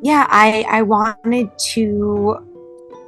Yeah, I wanted to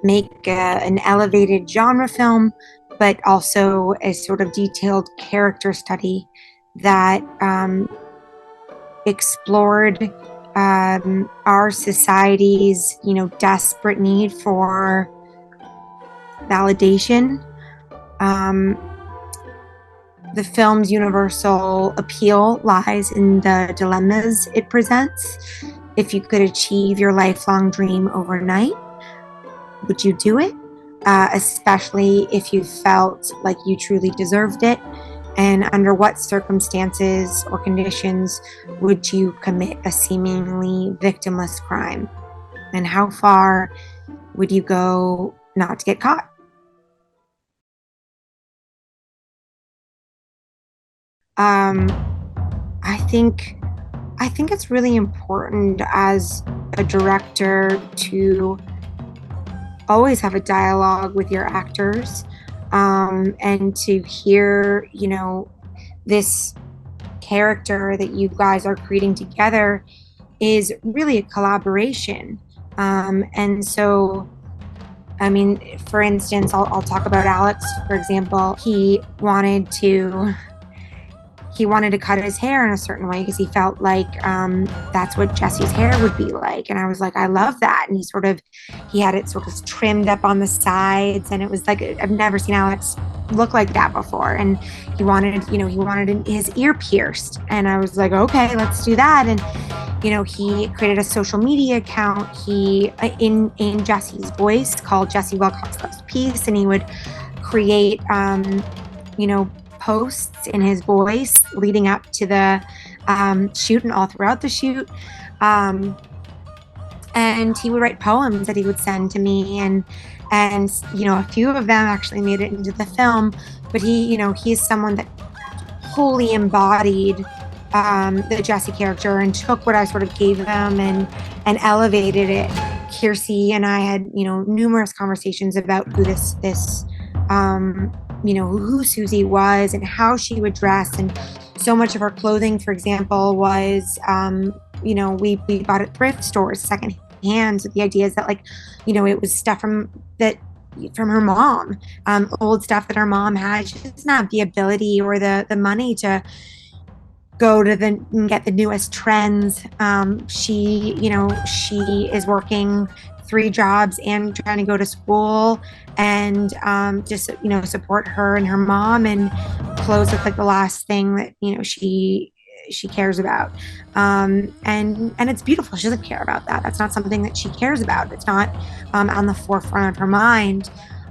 make an elevated genre film, but also a sort of detailed character study that explored our society's, desperate need for validation. The film's universal appeal lies in the dilemmas it presents. If you could achieve your lifelong dream overnight, would you do it? Especially if you felt like you truly deserved it. And under what circumstances or conditions would you commit a seemingly victimless crime? And how far would you go not to get caught? I think it's really important as a director to always have a dialogue with your actors, and to hear, this character that you guys are creating together is really a collaboration. And so, I mean, for instance, I'll talk about Alex, for example. He wanted to cut his hair in a certain way because he felt like that's what Jesse's hair would be like. And I was like, I love that. And he had it sort of trimmed up on the sides. And it was like, I've never seen Alex look like that before. And he wanted his ear pierced. And I was like, okay, let's do that. And, he created a social media account in Jesse's voice called Jesse Wilcox Loves Peace. And he would create, posts in his voice leading up to the shoot and all throughout the shoot. And he would write poems that he would send to me, and a few of them actually made it into the film. But he's someone that wholly embodied the Jesse character and took what I sort of gave him and elevated it. Kiersey and I had numerous conversations about who who Susie was and how she would dress. And so much of her clothing, for example, was, we bought at thrift stores, second hand. So the idea is that, it was stuff from her mom, old stuff that her mom had. She doesn't have the ability or the money to go to and get the newest trends. She is working 3 jobs and trying to go to school, and just support her and her mom, and clothes look like the last thing that she cares about, and it's beautiful. She doesn't care about that. That's not something that she cares about. It's not on the forefront of her mind.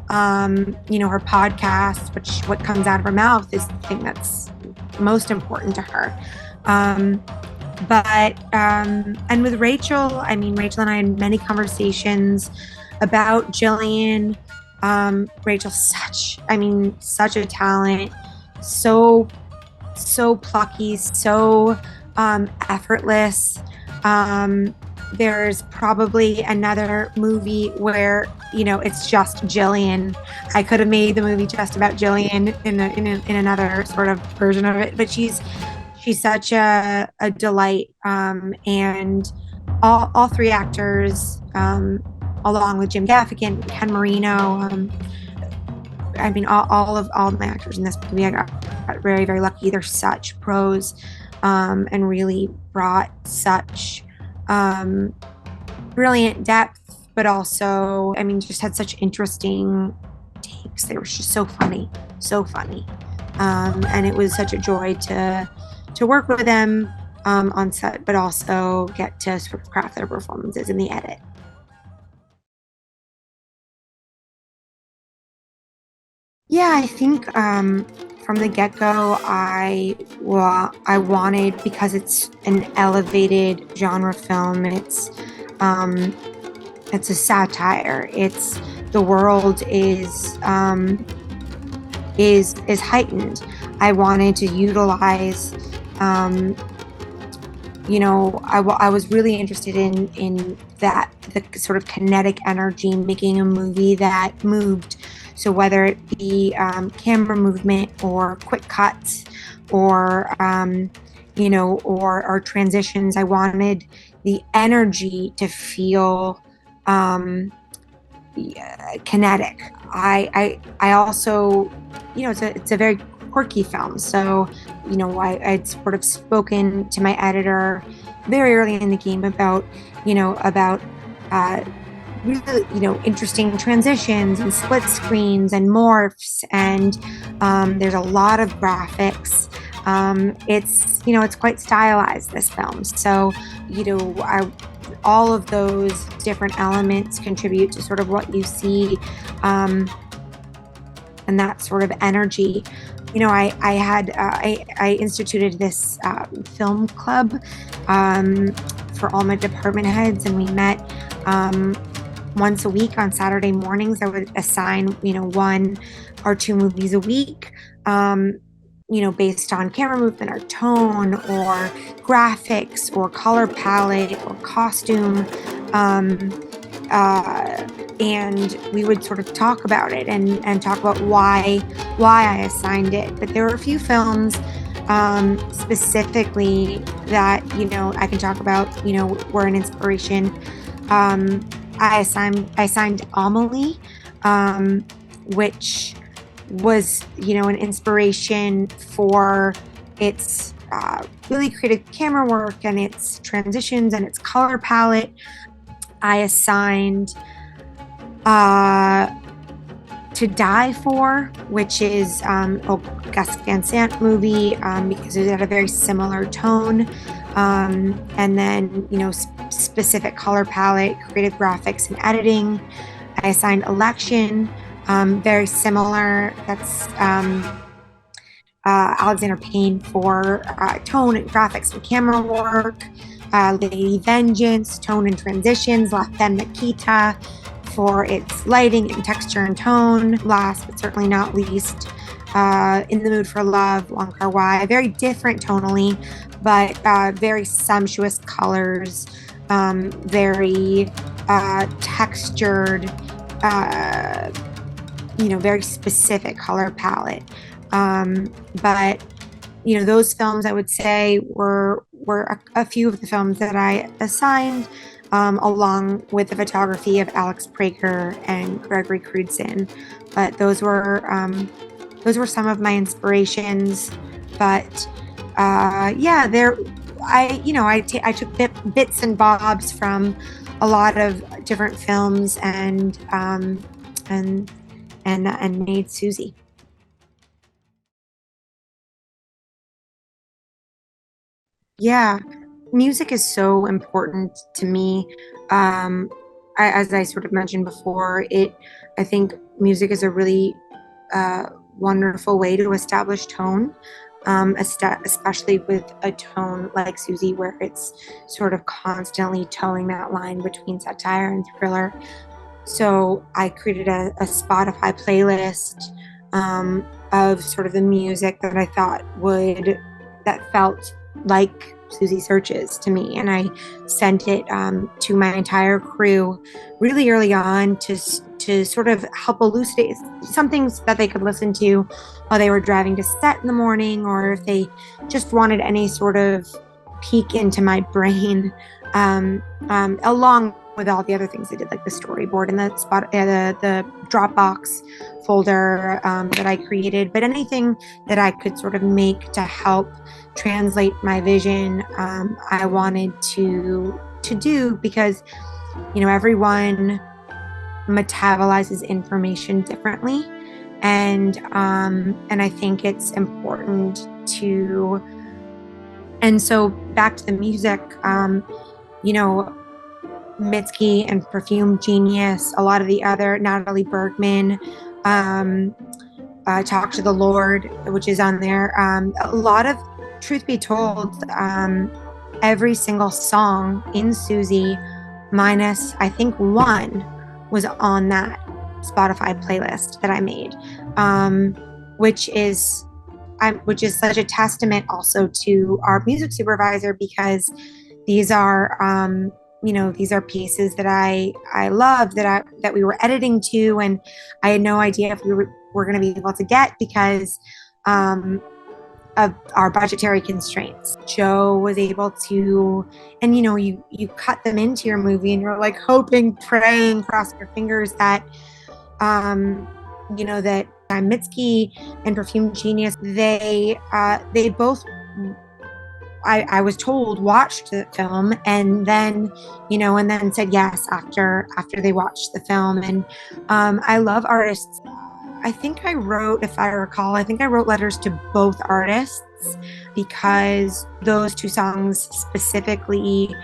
Her podcast, what comes out of her mouth, is the thing that's most important to her. But with Rachel, Rachel and I had many conversations about Jillian. Rachel's such a talent, so plucky, so effortless. There's probably another movie where it's just Jillian. I could have made the movie just about Jillian in another sort of version of it, but she's such a delight, and all 3 actors, along with Jim Gaffigan, Ken Marino, all my actors in this movie, I got very, very lucky. They're such pros, and really brought such brilliant depth, but also, just had such interesting takes. They were just so funny, and it was such a joy to work with them on set, but also get to sort of craft their performances in the edit. Yeah, I think from the get-go, I wanted, because it's an elevated genre film. It's a satire. It's the world is heightened. I wanted to utilize. I was really interested in that, the sort of kinetic energy, making a movie that moved. So whether it be camera movement or quick cuts or or transitions, I wanted the energy to feel kinetic. I also, it's a very quirky film. So, I'd sort of spoken to my editor very early in the game about really, interesting transitions and split screens and morphs, and there's a lot of graphics. It's quite stylized, this film. So, all of those different elements contribute to sort of what you see, and that sort of energy. I instituted this film club for all my department heads, and we met once a week on Saturday mornings. I would assign, 1 or 2 movies a week, based on camera movement or tone or graphics or color palette or costume. And we would sort of talk about it and talk about why I assigned it. But there were a few films specifically that, I can talk about, were an inspiration. I assigned Amelie, which was, an inspiration for its really creative camera work and its transitions and its color palette. I assigned To Die For, which is a Gus Van Sant movie, because it had a very similar tone. And then, specific color palette, creative graphics, and editing. I assigned Election, very similar. That's Alexander Payne for tone and graphics and camera work. Lady Vengeance, tone and transitions. La Femme Nikita for its lighting and texture and tone. Last but certainly not least, In the Mood for Love, Wong Kar-wai. Very different tonally, but very sumptuous colors, very textured, very specific color palette. But those films, I would say, were a few of the films that I assigned, along with the photography of Alex Prager and Gregory Crewdson. But those were some of my inspirations. But I took bits and bobs from a lot of different films and made Susie. Yeah, music is so important to me. As I sort of mentioned before, I think music is a really wonderful way to establish tone, especially with a tone like Susie, where it's sort of constantly towing that line between satire and thriller. So I created a Spotify playlist of sort of the music that I thought that felt like Susie Searches to me, and I sent it to my entire crew really early on to sort of help elucidate some things that they could listen to while they were driving to set in the morning, or if they just wanted any sort of peek into my brain, along with all the other things I did, like the storyboard and the Dropbox folder that I created. But anything that I could sort of make to help translate my vision, I wanted to do, because everyone metabolizes information differently, and I think it's important to. And so back to the music, Mitski and Perfume Genius, a lot of the other, Natalie Bergman, Talk to the Lord, which is on there. A lot of, truth be told, every single song in Susie, minus I think one, was on that Spotify playlist that I made, which is such a testament also to our music supervisor, because these are these are pieces that I love, that we were editing to, and I had no idea if we were going to be able to get, because of our budgetary constraints. Joe was able to, and you cut them into your movie and you're like hoping, praying, crossing your fingers that, that Mitski and Perfume Genius, they both, I was told, watched the film and then said yes after they watched the film. And I love artists. I think I wrote letters to both artists because those two songs specifically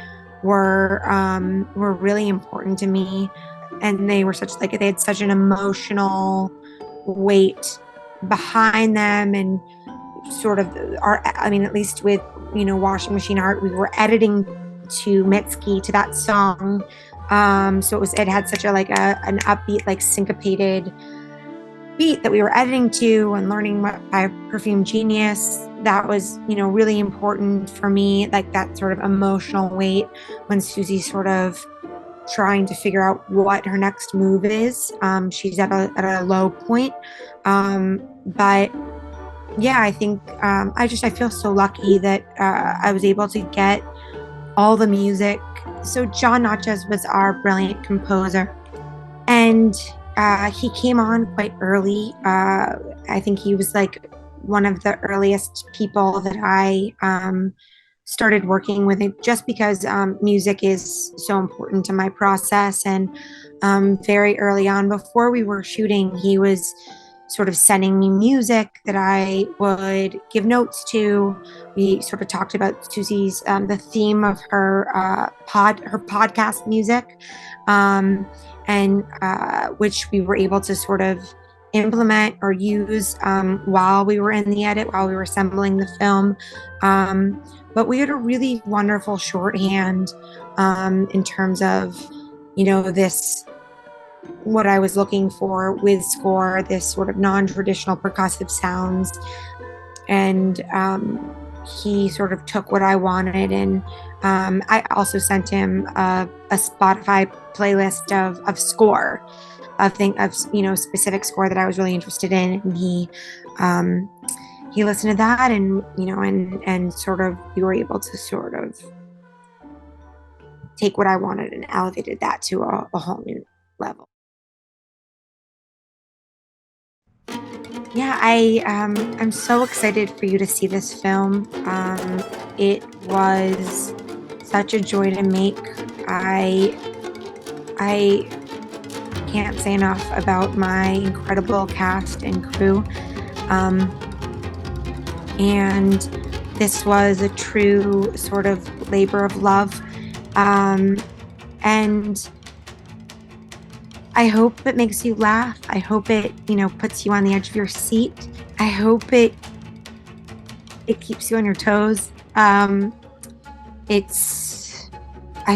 were really important to me, and they had such an emotional weight behind them, and sort of at least with Washing Machine Art, we were editing to Mitski, to that song, so it had such an upbeat, syncopated beat that we were editing to and learning by Perfume Genius. That was really important for me, that sort of emotional weight when Susie's sort of trying to figure out what her next move is. She's at a low point, but yeah, I think I feel so lucky that I was able to get all the music. So John Natchez was our brilliant composer, and he came on quite early. I think he was one of the earliest people that I started working with, it just because music is so important to my process. And very early on, before we were shooting, he was sort of sending me music that I would give notes to. We sort of talked about Susie's the theme of her podcast music, and which we were able to sort of implement or use while we were in the edit, while we were assembling the film. But we had a really wonderful shorthand in terms of, this, what I was looking for with score, this sort of non-traditional percussive sounds. And he sort of took what I wanted, and I also sent him a Spotify playlist of score, of specific score that I was really interested in, and he listened to that, and and sort of we were able to sort of take what I wanted and elevated that to a whole new level. Yeah, I'm so excited for you to see this film. It was such a joy to make. I can't say enough about my incredible cast and crew. And this was a true sort of labor of love. And I hope it makes you laugh. I hope it, puts you on the edge of your seat. I hope it keeps you on your toes. I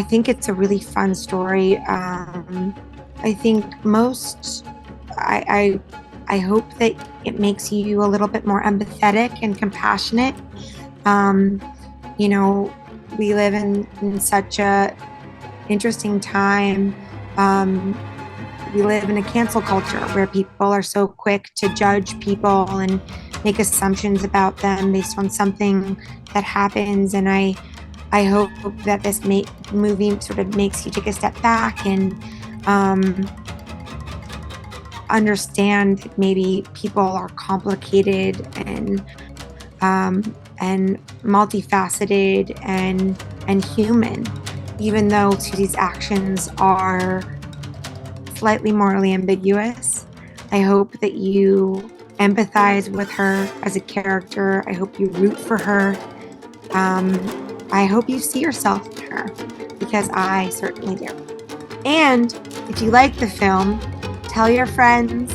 think it's a really fun story. I think I hope that it makes you a little bit more empathetic and compassionate. We live in such a interesting time. We live in a cancel culture where people are so quick to judge people and make assumptions about them based on something that happens. And I hope that this movie sort of makes you take a step back and understand that maybe people are complicated and multifaceted and human. Even though Susie's actions are slightly morally ambiguous, I hope that you empathize with her as a character. I hope you root for her. I hope you see yourself in her, because I certainly do. And if you like the film, tell your friends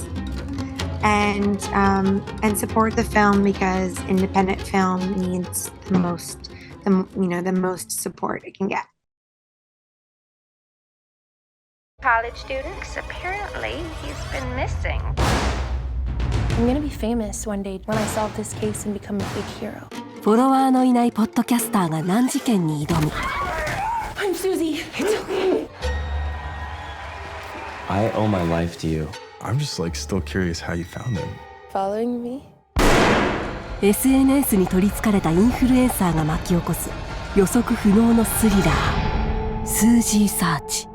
and support the film, because independent film needs the most support it can get. College students, apparently he's been missing. I'm gonna be famous one day when I solve this case and become a big hero. フォロワーのいないポッドキャスターが難事件に挑む。I'm Susie. It's okay. I owe my life to you. I'm just still curious how you found him. Following me? SNS に取りつかれたインフルエンサーが巻き起こす予測不能のスリラー、スージーサーチ。